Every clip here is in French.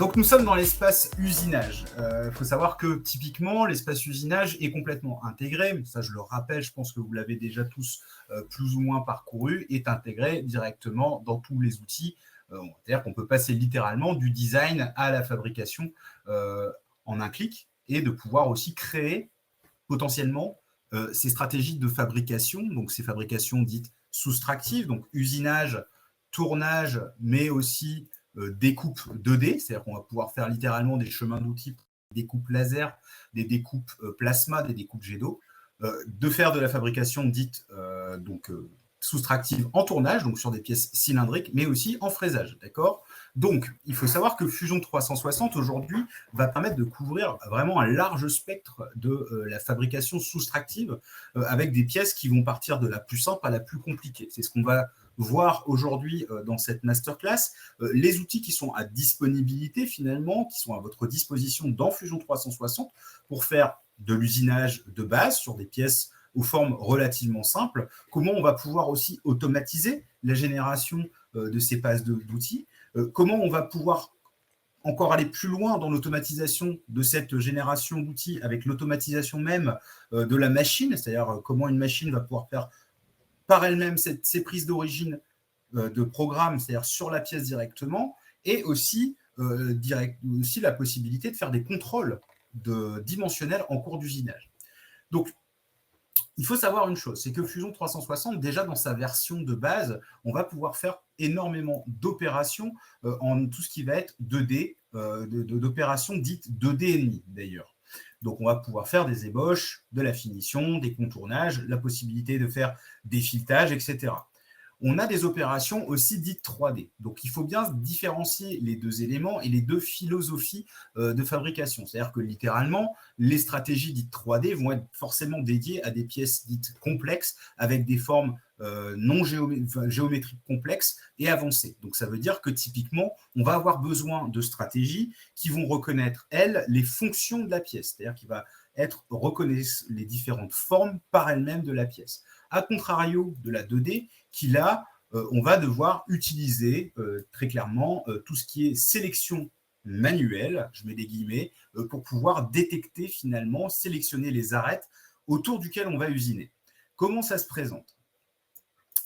Donc nous sommes dans l'espace usinage. Il faut savoir que typiquement l'espace usinage est complètement intégré, mais ça je le rappelle, je pense que vous l'avez déjà tous plus ou moins parcouru, est intégré directement dans tous les outils. C'est-à-dire qu'on peut passer littéralement du design à la fabrication en un clic et de pouvoir aussi créer potentiellement ces stratégies de fabrication, donc ces fabrications dites soustractives, donc usinage, tournage, mais aussi découpe 2D, c'est-à-dire qu'on va pouvoir faire littéralement des chemins d'outils, des découpes laser, des découpes plasma, des découpes jet d'eau, de faire de la fabrication dite soustractive en tournage, donc sur des pièces cylindriques, mais aussi en fraisage, d'accord? Donc, il faut savoir que Fusion 360, aujourd'hui, va permettre de couvrir vraiment un large spectre de la fabrication soustractive avec des pièces qui vont partir de la plus simple à la plus compliquée. C'est ce qu'on va voir aujourd'hui dans cette masterclass. Les outils qui sont à disponibilité, finalement, qui sont à votre disposition dans Fusion 360 pour faire de l'usinage de base sur des pièces aux formes relativement simples, comment on va pouvoir aussi automatiser la génération de ces passes d'outils, comment on va pouvoir encore aller plus loin dans l'automatisation de cette génération d'outils avec l'automatisation même de la machine, c'est-à-dire comment une machine va pouvoir faire par elle-même ces prises d'origine de programme, c'est-à-dire sur la pièce directement, et aussi la possibilité de faire des contrôles dimensionnels en cours d'usinage. Donc, il faut savoir une chose, c'est que Fusion 360, déjà dans sa version de base, on va pouvoir faire énormément d'opérations en tout ce qui va être 2D, d'opérations dites 2D&demi d'ailleurs. Donc, on va pouvoir faire des ébauches, de la finition, des contournages, la possibilité de faire des filettages, etc. On a des opérations aussi dites 3D. Donc, il faut bien différencier les deux éléments et les deux philosophies de fabrication. C'est-à-dire que littéralement, les stratégies dites 3D vont être forcément dédiées à des pièces dites complexes avec des formes non géométriques complexes et avancées. Donc, ça veut dire que typiquement, on va avoir besoin de stratégies qui vont reconnaître, elles, les fonctions de la pièce. C'est-à-dire qu'il va reconnaître les différentes formes par elles-mêmes de la pièce. A contrario de la 2D, qui là, on va devoir utiliser très clairement tout ce qui est sélection manuelle, je mets des guillemets, pour pouvoir détecter finalement, sélectionner les arêtes autour duquel on va usiner. Comment ça se présente ?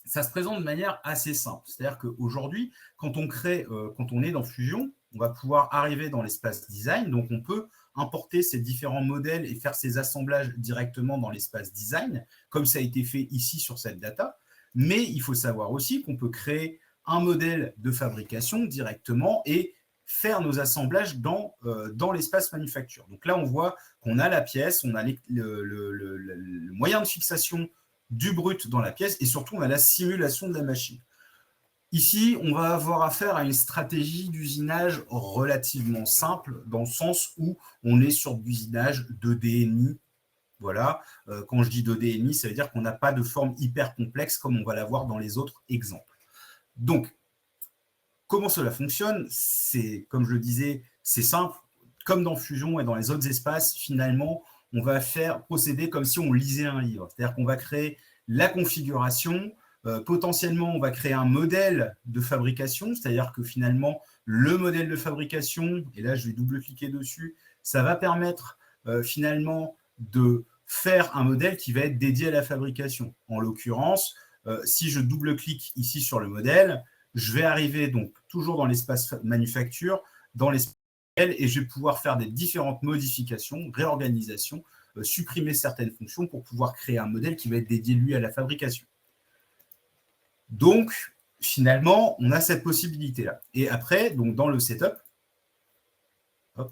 Ça se présente de manière assez simple. C'est-à-dire qu'aujourd'hui, quand on est dans Fusion, on va pouvoir arriver dans l'espace design, donc on peut importer ces différents modèles et faire ces assemblages directement dans l'espace design, comme ça a été fait ici sur cette data. Mais il faut savoir aussi qu'on peut créer un modèle de fabrication directement et faire nos assemblages dans l'espace manufacture. Donc là, on voit qu'on a la pièce, on a le moyen de fixation du brut dans la pièce et surtout, on a la simulation de la machine. Ici, on va avoir affaire à une stratégie d'usinage relativement simple dans le sens où on est sur de l'usinage 2D&demi. Voilà. Quand je dis 2D&demi, ça veut dire qu'on n'a pas de forme hyper complexe comme on va l'avoir dans les autres exemples. Donc, comment cela fonctionne ? C'est, comme je le disais, c'est simple. Comme dans Fusion et dans les autres espaces, finalement, on va procéder comme si on lisait un livre. C'est-à-dire qu'on va créer la configuration. Potentiellement, on va créer un modèle de fabrication, c'est-à-dire que finalement, le modèle de fabrication, et là, je vais double-cliquer dessus, ça va permettre finalement de faire un modèle qui va être dédié à la fabrication. En l'occurrence, si je double-clique ici sur le modèle, je vais arriver donc toujours dans l'espace manufacture, dans l'espace modèle, et je vais pouvoir faire des différentes modifications, réorganisations, supprimer certaines fonctions pour pouvoir créer un modèle qui va être dédié, lui, à la fabrication. Donc, finalement, on a cette possibilité-là. Et après, donc dans le setup, hop,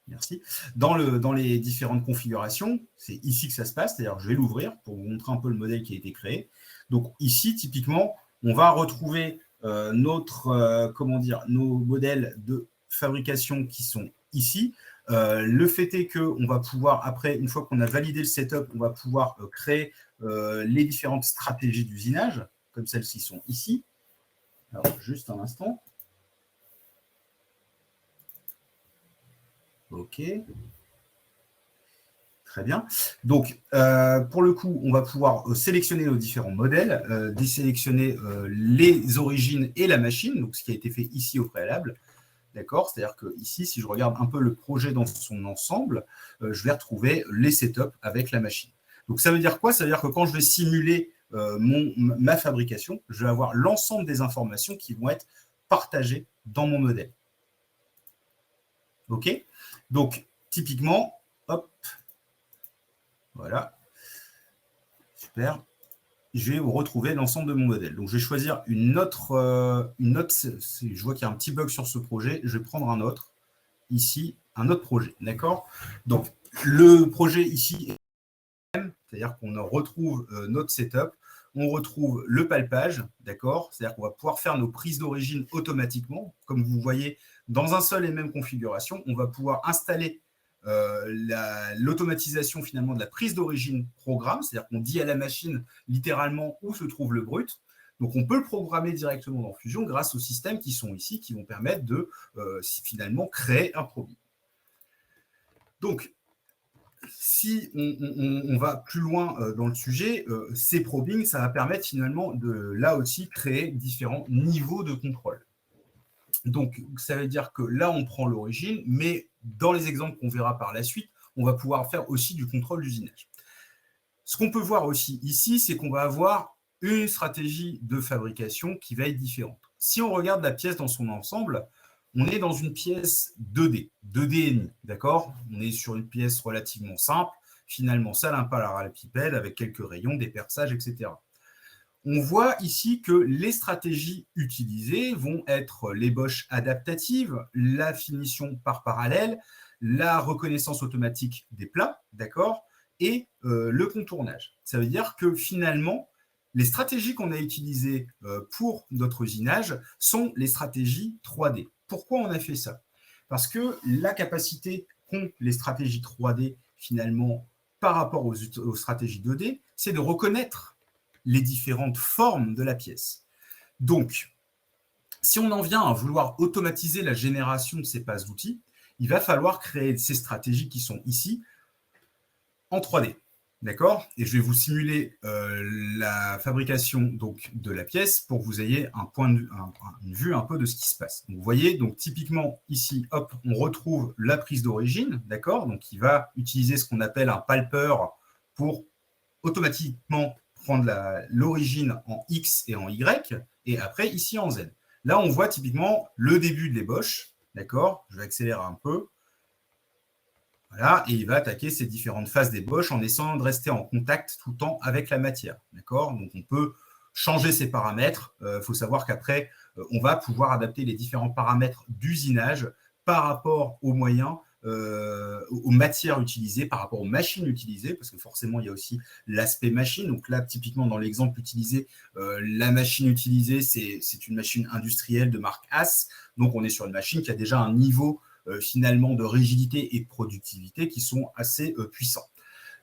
merci, dans les différentes configurations, c'est ici que ça se passe, c'est-à-dire je vais l'ouvrir pour vous montrer un peu le modèle qui a été créé. Donc ici, typiquement, on va retrouver nos modèles de fabrication qui sont ici. Le fait est qu'on va pouvoir, après, une fois qu'on a validé le setup, on va pouvoir créer les différentes stratégies d'usinage, comme celles-ci sont ici. Alors, juste un instant. OK. Très bien. Donc, pour le coup, on va pouvoir sélectionner nos différents modèles, désélectionner les origines et la machine, donc ce qui a été fait ici au préalable. d'accord? C'est-à-dire que ici, si je regarde un peu le projet dans son ensemble, je vais retrouver les setups avec la machine. Donc, ça veut dire quoi? Ça veut dire que quand je vais simuler ma fabrication, je vais avoir l'ensemble des informations qui vont être partagées dans mon modèle. OK? Donc, typiquement, hop, voilà, super. Je vais vous retrouver l'ensemble de mon modèle. Donc, je vais choisir une autre je vois qu'il y a un petit bug sur ce projet, je vais prendre un autre, ici, un autre projet, d'accord? Donc, le projet ici, c'est-à-dire qu'on retrouve notre setup, on retrouve le palpage, d'accord? C'est-à-dire qu'on va pouvoir faire nos prises d'origine automatiquement. Comme vous voyez, dans un seul et même configuration, on va pouvoir installer l'automatisation finalement de la prise d'origine programme, c'est-à-dire qu'on dit à la machine littéralement où se trouve le brut. Donc, on peut le programmer directement dans Fusion grâce aux systèmes qui sont ici, qui vont permettre de finalement créer un produit. Donc, si on va plus loin dans le sujet, ces probings, ça va permettre finalement de, là aussi, créer différents niveaux de contrôle. Donc, ça veut dire que là, on prend l'origine, mais dans les exemples qu'on verra par la suite, on va pouvoir faire aussi du contrôle d'usinage. Ce qu'on peut voir aussi ici, c'est qu'on va avoir une stratégie de fabrication qui va être différente. Si on regarde la pièce dans son ensemble, on est dans une pièce 2D, 2D&demi, d'accord? On est sur une pièce relativement simple, finalement salle à parallélépipède avec quelques rayons, des perçages, etc. On voit ici que les stratégies utilisées vont être l'ébauche adaptative, la finition par parallèle, la reconnaissance automatique des plats, d'accord, et le contournage. Ça veut dire que finalement, les stratégies qu'on a utilisées pour notre usinage sont les stratégies 3D. Pourquoi on a fait ça? Parce que la capacité qu'ont les stratégies 3D finalement par rapport aux stratégies 2D, c'est de reconnaître les différentes formes de la pièce. Donc, si on en vient à vouloir automatiser la génération de ces passes d'outils, il va falloir créer ces stratégies qui sont ici en 3D. D'accord? Et je vais vous simuler la fabrication donc, de la pièce pour que vous ayez une vue un peu de ce qui se passe. Donc, vous voyez, donc typiquement ici, hop, on retrouve la prise d'origine, d'accord? Donc, il va utiliser ce qu'on appelle un palper pour automatiquement prendre l'origine en X et en Y, et après ici en Z. Là, on voit typiquement le début de l'ébauche, d'accord? Je vais accélérer un peu. Voilà, et il va attaquer ces différentes phases d'ébauche en essayant de rester en contact tout le temps avec la matière, d'accord? Donc, on peut changer ces paramètres. Il faut savoir qu'après, on va pouvoir adapter les différents paramètres d'usinage par rapport aux moyens, aux matières utilisées, par rapport aux machines utilisées, parce que forcément, il y a aussi l'aspect machine. Donc là, typiquement, dans l'exemple utilisé, la machine utilisée, c'est une machine industrielle de marque AS. Donc, on est sur une machine qui a déjà un niveau finalement de rigidité et de productivité qui sont assez puissants.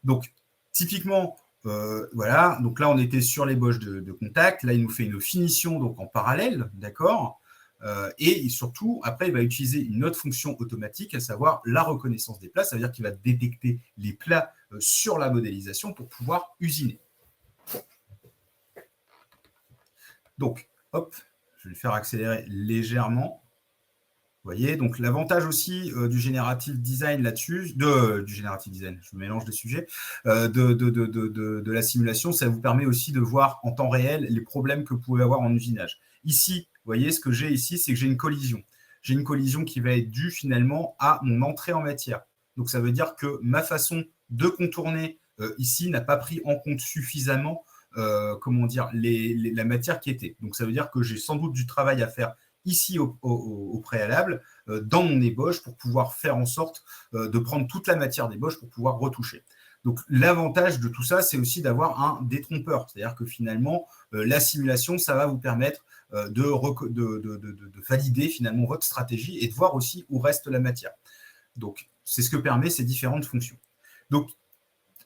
Donc, typiquement, voilà, donc là, on était sur l'ébauche de contact. Là, il nous fait une finition donc en parallèle, d'accord? Et surtout, après, il va utiliser une autre fonction automatique, à savoir la reconnaissance des plats. Ça veut dire qu'il va détecter les plats sur la modélisation pour pouvoir usiner. Donc, hop, je vais le faire accélérer légèrement. Vous voyez, donc l'avantage aussi du générative design là-dessus, du générative design, je mélange les sujets, de la simulation, ça vous permet aussi de voir en temps réel les problèmes que vous pouvez avoir en usinage. Ici, vous voyez, ce que j'ai ici, c'est que j'ai une collision. J'ai une collision qui va être due finalement à mon entrée en matière. Donc, ça veut dire que ma façon de contourner ici n'a pas pris en compte suffisamment comment dire, la matière qui était. Donc, ça veut dire que j'ai sans doute du travail à faire ici au préalable, dans mon ébauche, pour pouvoir faire en sorte de prendre toute la matière d'ébauche pour pouvoir retoucher. Donc, l'avantage de tout ça, c'est aussi d'avoir un détrompeur. C'est-à-dire que finalement, la simulation, ça va vous permettre de valider finalement votre stratégie et de voir aussi où reste la matière. Donc, c'est ce que permet ces différentes fonctions. Donc,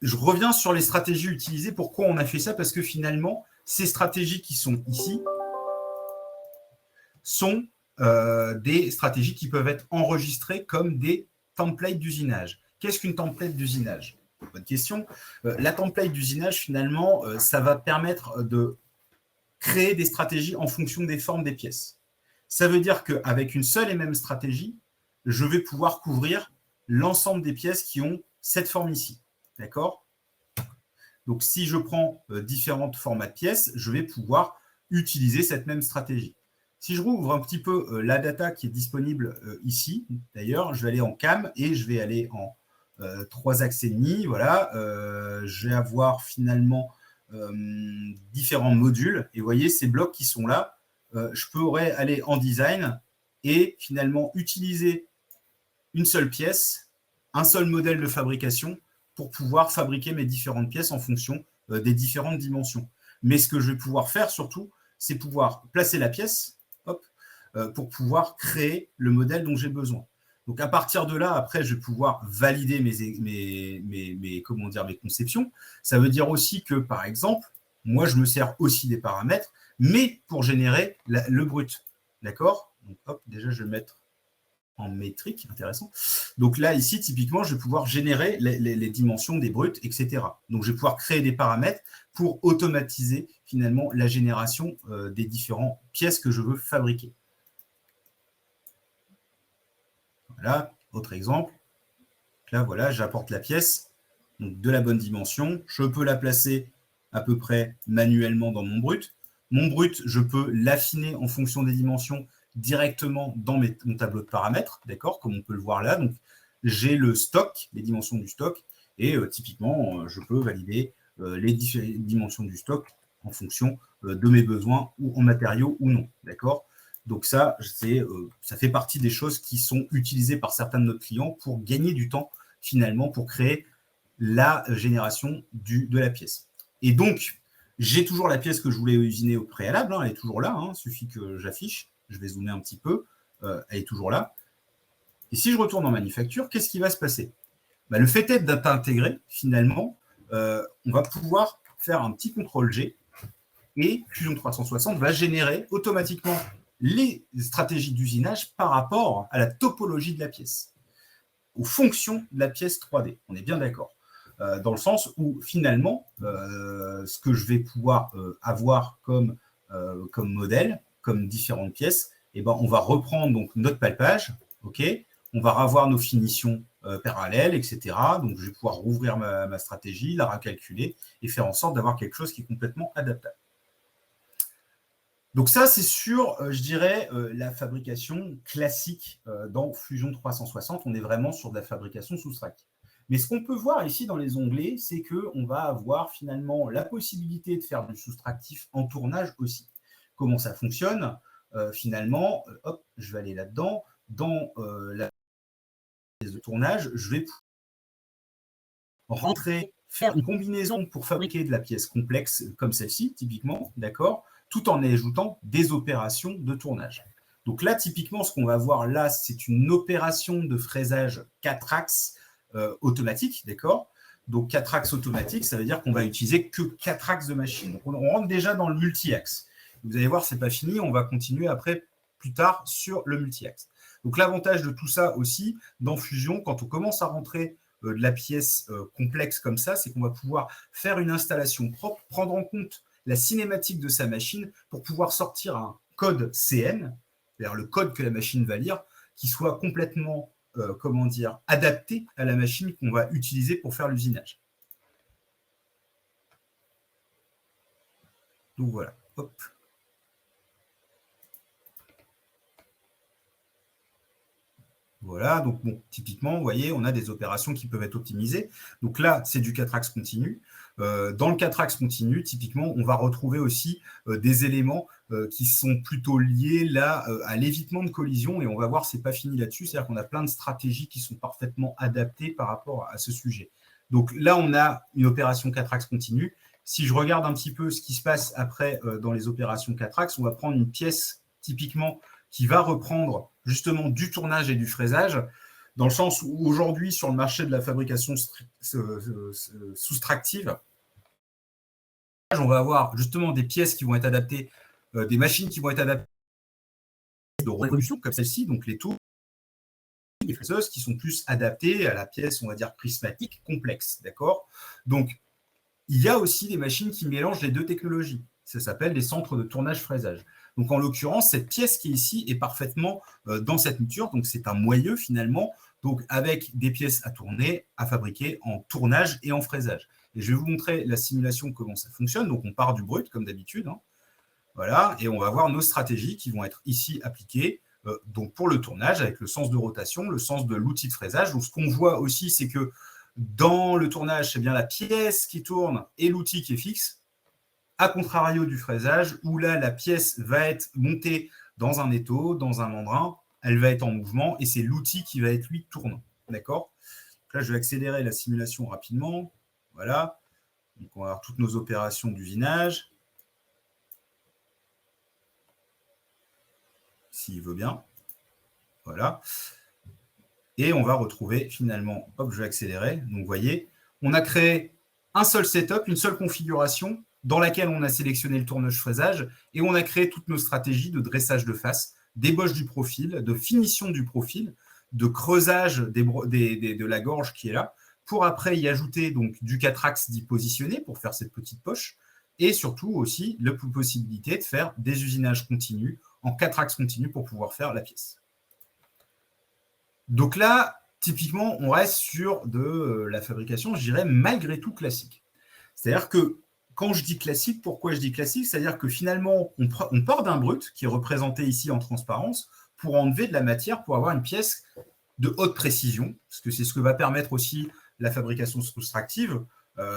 je reviens sur les stratégies utilisées. Pourquoi on a fait ça? Parce que finalement, ces stratégies qui sont ici sont des stratégies qui peuvent être enregistrées comme des templates d'usinage. Qu'est-ce qu'une template d'usinage? Bonne question. La template d'usinage, finalement, ça va permettre de créer des stratégies en fonction des formes des pièces. Ça veut dire qu'avec une seule et même stratégie, je vais pouvoir couvrir l'ensemble des pièces qui ont cette forme ici. D'accord? Donc, si je prends différents formats de pièces, je vais pouvoir utiliser cette même stratégie. Si je rouvre un petit peu la data qui est disponible ici, d'ailleurs, je vais aller en CAM et je vais aller en 3 axes et demi. Voilà, je vais avoir finalement différents modules. Et vous voyez, ces blocs qui sont là, je pourrais aller en design et finalement utiliser une seule pièce, un seul modèle de fabrication pour pouvoir fabriquer mes différentes pièces en fonction des différentes dimensions. Mais ce que je vais pouvoir faire surtout, c'est pouvoir placer la pièce hop, pour pouvoir créer le modèle dont j'ai besoin. Donc à partir de là, après, je vais pouvoir valider mes conceptions. Ça veut dire aussi que, par exemple, moi, je me sers aussi des paramètres, mais pour générer le brut. D'accord? Donc hop, déjà, je vais mettre en métrique, intéressant. Donc là, ici, typiquement, je vais pouvoir générer les dimensions des bruts, etc. Donc, je vais pouvoir créer des paramètres pour automatiser finalement la génération des différentes pièces que je veux fabriquer. Voilà, autre exemple. Là, voilà, j'apporte la pièce donc de la bonne dimension. Je peux la placer à peu près manuellement dans mon brut. Mon brut, je peux l'affiner en fonction des dimensions directement dans mon tableau de paramètres, d'accord, comme on peut le voir là. Donc, j'ai le stock, les dimensions du stock, et typiquement, je peux valider les dimensions du stock en fonction de mes besoins ou en matériaux ou non, d'accord. Donc ça fait partie des choses qui sont utilisées par certains de nos clients pour gagner du temps, finalement, pour créer la génération de la pièce. Et donc, j'ai toujours la pièce que je voulais usiner au préalable, hein, elle est toujours là, il suffit que j'affiche. Je vais zoomer un petit peu, elle est toujours là. Et si je retourne en manufacture, qu'est-ce qui va se passer? Le fait est d'être intégré, finalement, on va pouvoir faire un petit CTRL-G et Fusion 360 va générer automatiquement les stratégies d'usinage par rapport à la topologie de la pièce, aux fonctions de la pièce 3D. On est bien d'accord. Dans le sens où, finalement, ce que je vais pouvoir avoir comme modèle, comme différentes pièces, eh ben, on va reprendre donc, notre palpage, okay, on va revoir nos finitions parallèles, etc. Donc, je vais pouvoir rouvrir ma stratégie, la recalculer et faire en sorte d'avoir quelque chose qui est complètement adaptable. Donc ça, c'est sur, je dirais, la fabrication classique dans Fusion 360. On est vraiment sur de la fabrication soustractive. Mais ce qu'on peut voir ici dans les onglets, c'est qu'on va avoir finalement la possibilité de faire du soustractif en tournage aussi. Comment ça fonctionne? Finalement, hop, je vais aller là-dedans. Dans la pièce de tournage, je vais rentrer, faire une combinaison pour fabriquer de la pièce complexe comme celle-ci, typiquement, d'accord, tout en ajoutant des opérations de tournage. Donc là, typiquement, ce qu'on va voir là, c'est une opération de fraisage 4 axes automatique, d'accord. Donc 4 axes automatiques, ça veut dire qu'on va utiliser que 4 axes de machine. Donc, on rentre déjà dans le multi-axe. Vous allez voir, ce n'est pas fini, on va continuer après, plus tard, sur le multi-axe. Donc l'avantage de tout ça aussi, dans Fusion, quand on commence à rentrer de la pièce complexe comme ça, c'est qu'on va pouvoir faire une installation propre, prendre en compte la cinématique de sa machine pour pouvoir sortir un code CN, c'est-à-dire le code que la machine va lire, qui soit complètement, adapté à la machine qu'on va utiliser pour faire l'usinage. Donc voilà, hop. Voilà, donc bon, typiquement, vous voyez, on a des opérations qui peuvent être optimisées. Donc là, c'est du 4 axes continu. Dans le 4 axes continu, typiquement, on va retrouver aussi des éléments qui sont plutôt liés là à l'évitement de collision. Et on va voir, c'est pas fini là-dessus. C'est-à-dire qu'on a plein de stratégies qui sont parfaitement adaptées par rapport à ce sujet. Donc là, on a une opération 4 axes continu. Si je regarde un petit peu ce qui se passe après dans les opérations 4 axes, on va prendre une pièce typiquement qui va reprendre justement du tournage et du fraisage, dans le sens où aujourd'hui, sur le marché de la fabrication soustractive, on va avoir justement des pièces qui vont être adaptées, des machines qui vont être adaptées de révolution comme celle-ci, donc les tours, les fraiseuses qui sont plus adaptées à la pièce, on va dire, prismatique, complexe, d'accord? Donc, il y a aussi des machines qui mélangent les deux technologies. Ça s'appelle des centres de tournage-fraisage. Donc, en l'occurrence, cette pièce qui est ici est parfaitement dans cette mouture. Donc, c'est un moyeu finalement, donc avec des pièces à tourner, à fabriquer en tournage et en fraisage. Et je vais vous montrer la simulation, comment ça fonctionne. Donc, on part du brut, comme d'habitude. Hein. Voilà, et on va voir nos stratégies qui vont être ici appliquées. Donc, pour le tournage, avec le sens de rotation, le sens de l'outil de fraisage. Donc, ce qu'on voit aussi, c'est que dans le tournage, c'est bien la pièce qui tourne et l'outil qui est fixe, à contrario du fraisage, où là, la pièce va être montée dans un étau, dans un mandrin, elle va être en mouvement, et c'est l'outil qui va être, lui, tournant. D'accord ? Là, je vais accélérer la simulation rapidement. Voilà. Donc, on va avoir toutes nos opérations d'usinage. S'il veut bien. Voilà. Et on va retrouver finalement, hop, je vais accélérer. Donc, vous voyez, on a créé un seul setup, une seule configuration dans laquelle on a sélectionné le tournage-fraisage et on a créé toutes nos stratégies de dressage de face, d'ébauche du profil, de finition du profil, de creusage de la gorge qui est là, pour après y ajouter donc du 4 axes d'y positionner pour faire cette petite poche et surtout aussi la possibilité de faire des usinages continus en 4 axes continus pour pouvoir faire la pièce. Donc là, typiquement, on reste sur de la fabrication, je dirais, malgré tout classique. C'est-à-dire que quand je dis classique, pourquoi je dis classique? C'est-à-dire que finalement, on part d'un brut, qui est représenté ici en transparence, pour enlever de la matière, pour avoir une pièce de haute précision, parce que c'est ce que va permettre aussi la fabrication soustractive.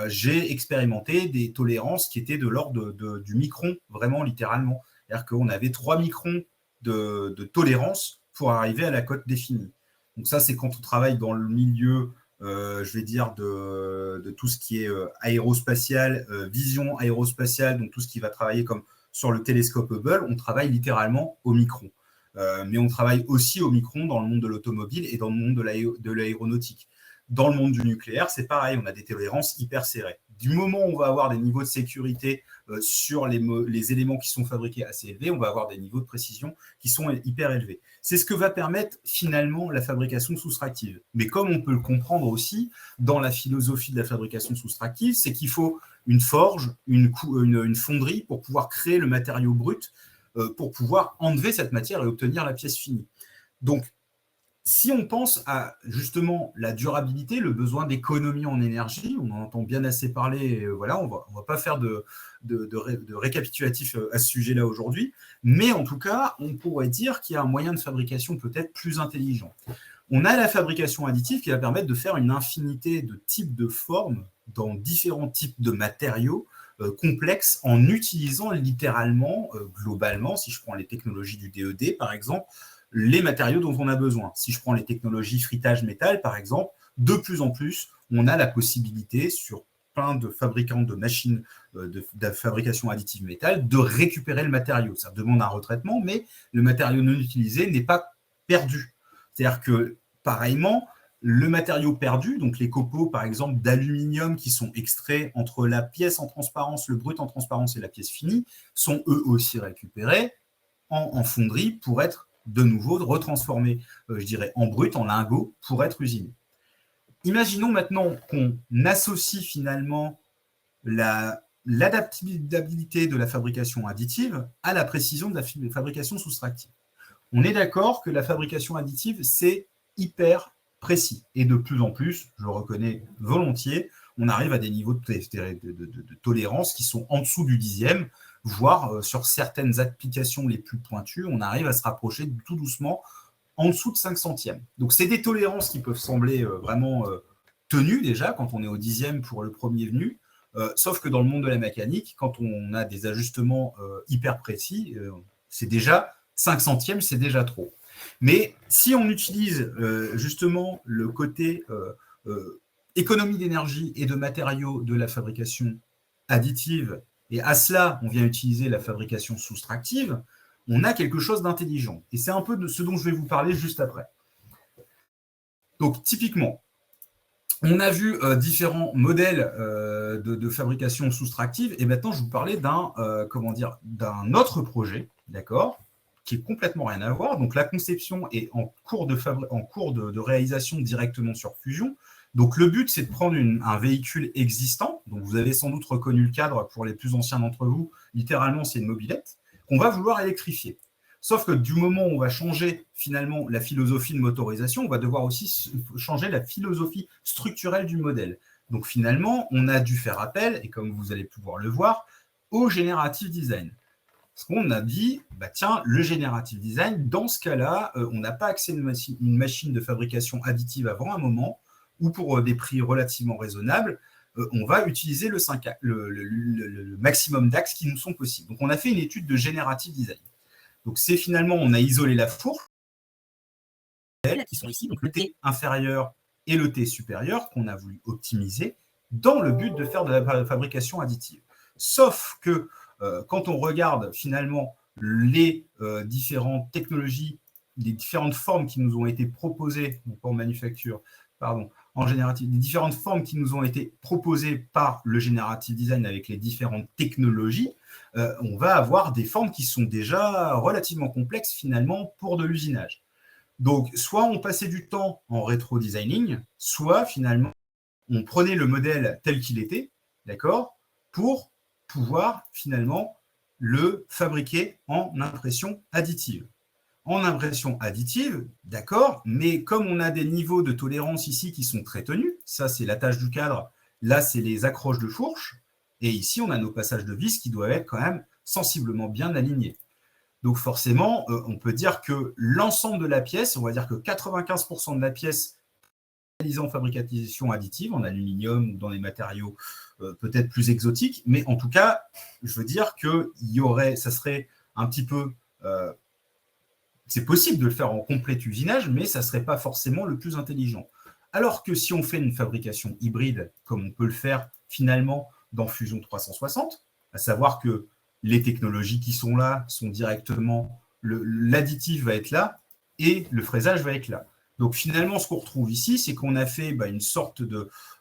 J'ai expérimenté des tolérances qui étaient de l'ordre du micron, vraiment littéralement. C'est-à-dire qu'on avait 3 microns de tolérance pour arriver à la cote définie. Donc ça, c'est quand on travaille dans le milieu, je vais dire, de tout ce qui est aérospatial, vision aérospatiale, donc tout ce qui va travailler comme sur le télescope Hubble, on travaille littéralement au micron. Mais on travaille aussi au micron dans le monde de l'automobile et dans le monde de l'aéronautique. Dans le monde du nucléaire, c'est pareil, on a des tolérances hyper serrées. Du moment où on va avoir des niveaux de sécurité sur les éléments qui sont fabriqués assez élevés, on va avoir des niveaux de précision qui sont hyper élevés. C'est ce que va permettre finalement la fabrication soustractive. Mais comme on peut le comprendre aussi dans la philosophie de la fabrication soustractive, c'est qu'il faut une forge, une fonderie pour pouvoir créer le matériau brut, pour pouvoir enlever cette matière et obtenir la pièce finie. Donc, si on pense à justement la durabilité, le besoin d'économie en énergie, on en entend bien assez parler, voilà, on va pas faire de récapitulatif à ce sujet-là aujourd'hui, mais en tout cas, on pourrait dire qu'il y a un moyen de fabrication peut-être plus intelligent. On a la fabrication additive qui va permettre de faire une infinité de types de formes dans différents types de matériaux complexes en utilisant littéralement, globalement, si je prends les technologies du DED par exemple, les matériaux dont on a besoin. Si je prends les technologies frittage métal, par exemple, de plus en plus, on a la possibilité sur plein de fabricants de machines de fabrication additive métal de récupérer le matériau. Ça demande un retraitement, mais le matériau non utilisé n'est pas perdu. C'est-à-dire que, pareillement, le matériau perdu, donc les copeaux, par exemple, d'aluminium qui sont extraits entre la pièce en transparence, le brut en transparence et la pièce finie, sont eux aussi récupérés en fonderie pour être de nouveau retransformé, je dirais, en brut, en lingot, pour être usiné. Imaginons maintenant qu'on associe finalement l'adaptabilité de la fabrication additive à la précision de la fabrication soustractive. On est d'accord que la fabrication additive, c'est hyper précis. Et de plus en plus, je le reconnais volontiers, on arrive à des niveaux de tolérance qui sont en dessous du 10e, voire sur certaines applications les plus pointues, on arrive à se rapprocher tout doucement en dessous de 5 centièmes. Donc, c'est des tolérances qui peuvent sembler vraiment tenues déjà quand on est au 10e pour le premier venu, sauf que dans le monde de la mécanique, quand on a des ajustements hyper précis, c'est déjà 5 centièmes, c'est déjà trop. Mais si on utilise justement le côté économie d'énergie et de matériaux de la fabrication additive, et à cela, on vient utiliser la fabrication soustractive, on a quelque chose d'intelligent. Et c'est un peu de ce dont je vais vous parler juste après. Donc, typiquement, on a vu différents modèles de fabrication soustractive, et maintenant, je vais vous parler d'un autre projet, d'accord, qui est complètement rien à voir. Donc, la conception est en cours de réalisation directement sur Fusion. Donc, le but, c'est de prendre un véhicule existant. Donc, vous avez sans doute reconnu le cadre pour les plus anciens d'entre vous. Littéralement, c'est une mobilette qu'on va vouloir électrifier. Sauf que du moment où on va changer finalement la philosophie de motorisation, on va devoir aussi changer la philosophie structurelle du modèle. Donc finalement, on a dû faire appel, et comme vous allez pouvoir le voir, au generative design. Parce qu'on a dit, bah tiens, le generative design, dans ce cas-là, on n'a pas accès à une machine de fabrication additive avant un moment, ou pour des prix relativement raisonnables, on va utiliser le maximum d'axes qui nous sont possibles. Donc on a fait une étude de generative design. Donc c'est finalement, on a isolé la fourche, qui sont ici, donc le T inférieur et le T supérieur, qu'on a voulu optimiser dans le but de faire de la fabrication additive. Sauf que quand on regarde finalement les différentes technologies, les différentes formes qui nous ont été proposées, donc pas en manufacture, pardon, en générative, les différentes formes qui nous ont été proposées par le generative design avec les différentes technologies, on va avoir des formes qui sont déjà relativement complexes finalement pour de l'usinage. Donc, soit on passait du temps en rétro-designing, soit finalement on prenait le modèle tel qu'il était, d'accord, pour pouvoir finalement le fabriquer en impression additive. En impression additive, d'accord, mais comme on a des niveaux de tolérance ici qui sont très tenus, ça c'est la tâche du cadre, là c'est les accroches de fourche, et ici on a nos passages de vis qui doivent être quand même sensiblement bien alignés. Donc forcément, on peut dire que l'ensemble de la pièce, on va dire que 95% de la pièce en fabrication additive, en aluminium ou dans des matériaux peut-être plus exotiques, mais en tout cas, je veux dire que ça serait un petit peu... c'est possible de le faire en complet usinage, mais ça ne serait pas forcément le plus intelligent. Alors que si on fait une fabrication hybride, comme on peut le faire finalement dans Fusion 360, à savoir que les technologies qui sont là sont directement, l'additif va être là et le fraisage va être là. Donc finalement, ce qu'on retrouve ici, c'est qu'on a fait une sorte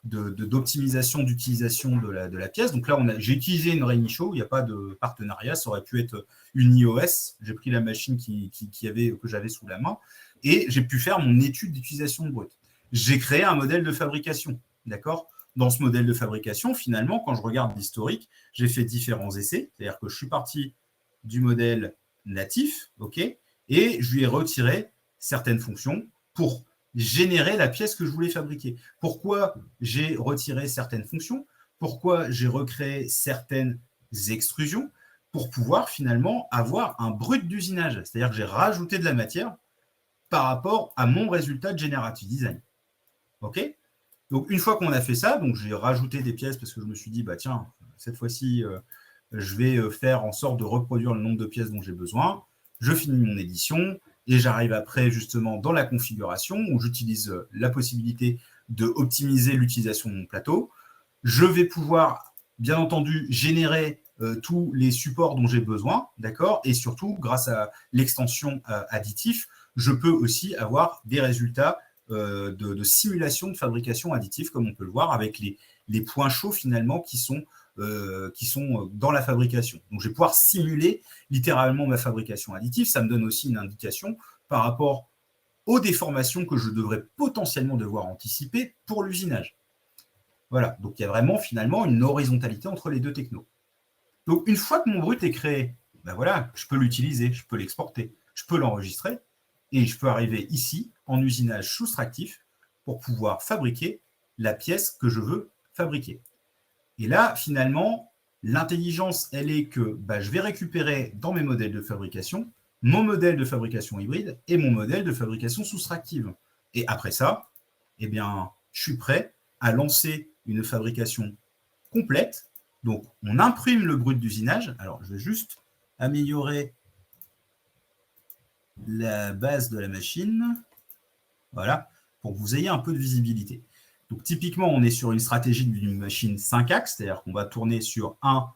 d'optimisation d'utilisation de la pièce. Donc là, j'ai utilisé une Reinicho, il n'y a pas de partenariat, ça aurait pu être une iOS. J'ai pris la machine que j'avais sous la main et j'ai pu faire mon étude d'utilisation de brut. J'ai créé un modèle de fabrication, d'accord ? Dans ce modèle de fabrication, finalement, quand je regarde l'historique, j'ai fait différents essais, c'est-à-dire que je suis parti du modèle natif, ok, et je lui ai retiré certaines fonctions pour générer la pièce que je voulais fabriquer. Pourquoi j'ai retiré certaines fonctions? Pourquoi j'ai recréé certaines extrusions? Pour pouvoir finalement avoir un brut d'usinage. C'est-à-dire que j'ai rajouté de la matière par rapport à mon résultat de generative design. OK? Donc, une fois qu'on a fait ça, donc j'ai rajouté des pièces parce que je me suis dit, bah tiens, cette fois-ci, je vais faire en sorte de reproduire le nombre de pièces dont j'ai besoin. Je finis mon édition et j'arrive après justement dans la configuration où j'utilise la possibilité d'optimiser l'utilisation de mon plateau. Je vais pouvoir, bien entendu, générer tous les supports dont j'ai besoin, d'accord? Et surtout, grâce à l'extension additif, je peux aussi avoir des résultats de simulation de fabrication additive, comme on peut le voir, avec les points chauds finalement qui sont dans la fabrication. Donc, je vais pouvoir simuler littéralement ma fabrication additive. Ça me donne aussi une indication par rapport aux déformations que je devrais potentiellement devoir anticiper pour l'usinage. Voilà, donc il y a vraiment finalement une horizontalité entre les deux technos. Donc une fois que mon brut est créé, ben voilà, je peux l'utiliser, je peux l'exporter, je peux l'enregistrer et je peux arriver ici en usinage soustractif pour pouvoir fabriquer la pièce que je veux fabriquer. Et là, finalement, l'intelligence, elle est que je vais récupérer dans mes modèles de fabrication mon modèle de fabrication hybride et mon modèle de fabrication soustractive. Et après ça, eh bien, je suis prêt à lancer une fabrication complète. Donc, on imprime le brut d'usinage. Alors, je vais juste améliorer la base de la machine. Voilà, pour que vous ayez un peu de visibilité. Donc, typiquement, on est sur une stratégie d'une machine 5 axes, c'est-à-dire qu'on va tourner sur 1,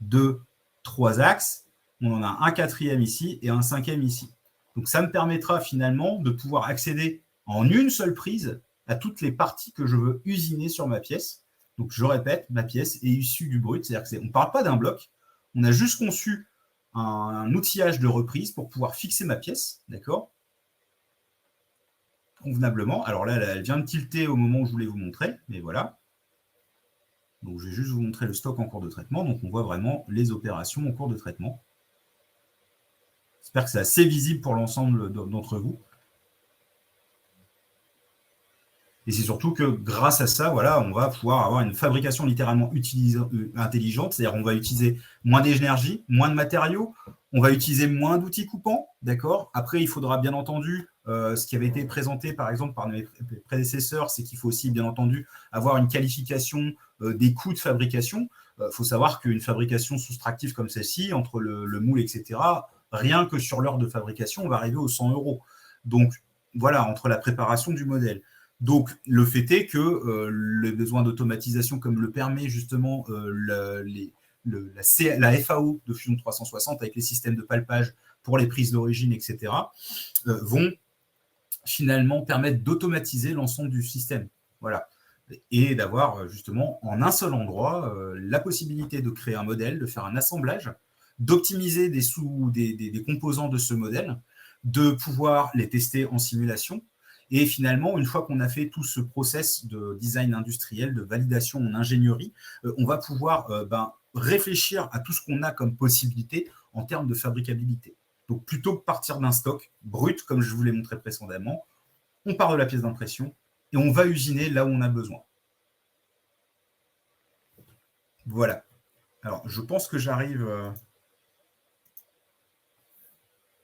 2, 3 axes. On en a un quatrième ici et un cinquième ici. Donc, ça me permettra finalement de pouvoir accéder en une seule prise à toutes les parties que je veux usiner sur ma pièce. Donc, je répète, ma pièce est issue du brut. C'est-à-dire qu'on ne parle pas d'un bloc. On a juste conçu un outillage de reprise pour pouvoir fixer ma pièce, d'accord, convenablement. Alors là, elle vient de tilter au moment où je voulais vous montrer, mais voilà. Donc, je vais juste vous montrer le stock en cours de traitement. Donc, on voit vraiment les opérations en cours de traitement. J'espère que c'est assez visible pour l'ensemble d'entre vous. Et c'est surtout que grâce à ça, voilà, on va pouvoir avoir une fabrication littéralement intelligente, c'est-à-dire on va utiliser moins d'énergie, moins de matériaux, on va utiliser moins d'outils coupants, d'accord. Après, il faudra bien entendu, ce qui avait été présenté par exemple par mes prédécesseurs, c'est qu'il faut aussi bien entendu avoir une qualification des coûts de fabrication. Il faut savoir qu'une fabrication soustractive comme celle-ci, entre le moule, etc., rien que sur l'heure de fabrication, on va arriver aux 100 €. Donc voilà, entre la préparation du modèle. Donc, le fait est que le besoin d'automatisation, comme le permet justement la FAO de Fusion 360 avec les systèmes de palpage pour les prises d'origine, etc., vont finalement permettre d'automatiser l'ensemble du système. Voilà. Et d'avoir justement en un seul endroit la possibilité de créer un modèle, de faire un assemblage, d'optimiser des composants de ce modèle, de pouvoir les tester en simulation. Et finalement, une fois qu'on a fait tout ce process de design industriel, de validation en ingénierie, on va pouvoir réfléchir à tout ce qu'on a comme possibilité en termes de fabricabilité. Donc, plutôt que partir d'un stock brut, comme je vous l'ai montré précédemment, on part de la pièce d'impression et on va usiner là où on a besoin. Voilà. Alors, je pense que j'arrive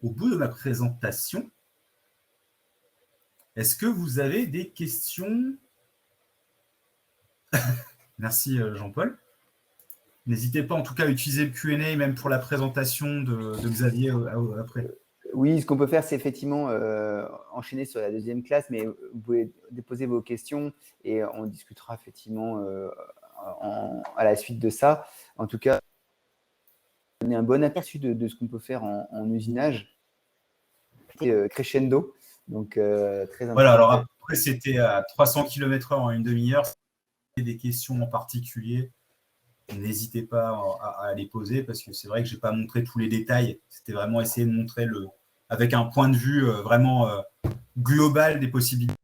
au bout de ma présentation. Est-ce que vous avez des questions? Merci Jean-Paul. N'hésitez pas en tout cas à utiliser le Q&A même pour la présentation de Xavier après. Oui, ce qu'on peut faire, c'est effectivement enchaîner sur la deuxième classe, mais vous pouvez déposer vos questions et on discutera effectivement à la suite de ça. En tout cas, donner un bon aperçu de ce qu'on peut faire en usinage. Crescendo, donc très intéressant. Voilà, alors après, c'était à 300 km/h en une demi-heure. Si vous avez des questions en particulier, n'hésitez pas à les poser parce que c'est vrai que je n'ai pas montré tous les détails. C'était vraiment essayer de montrer avec un point de vue vraiment global des possibilités.